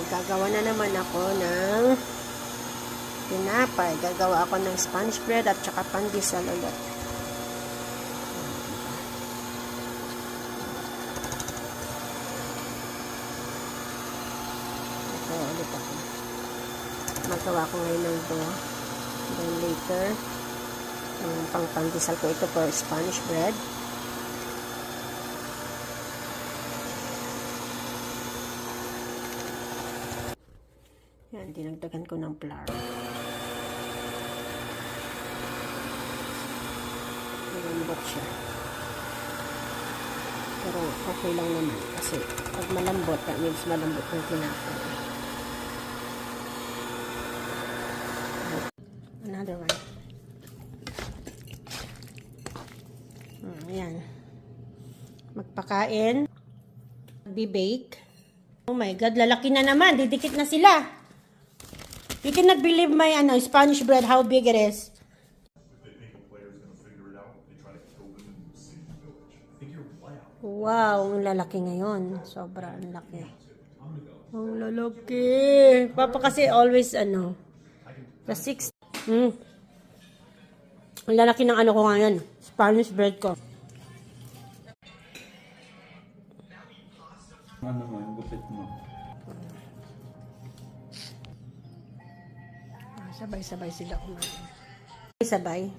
Gagawa na naman ako ng tinapay. Gagawa ako ng sponge bread at saka pandesal ulit. Ito ulit ako. Magawa ko ngayon ng ito. Then later, pang pandesal ko ito for sponge bread. Yan, dinagdagan ko ng flour. Malambot siya. Pero okay lang naman. Kasi pag malambot, that means malambot yung tinapay. Another one. Ayan. Magpakain. Bibake. Oh my God, lalaki na naman. Didikit na sila. You cannot believe my Spanish bread, how big it is. If they think a player is going to figure it out, they try to kill them in the same village. Figure it out. Wow, ang lalaki ngayon. Sobra, ang laki. Ang lalaki. Papa kasi always, the 6. Ang lalaki ng ko ngayon. Spanish bread ko. Ano mo, yung gupit mo. Sabay-sabay sila kumain. Sabay.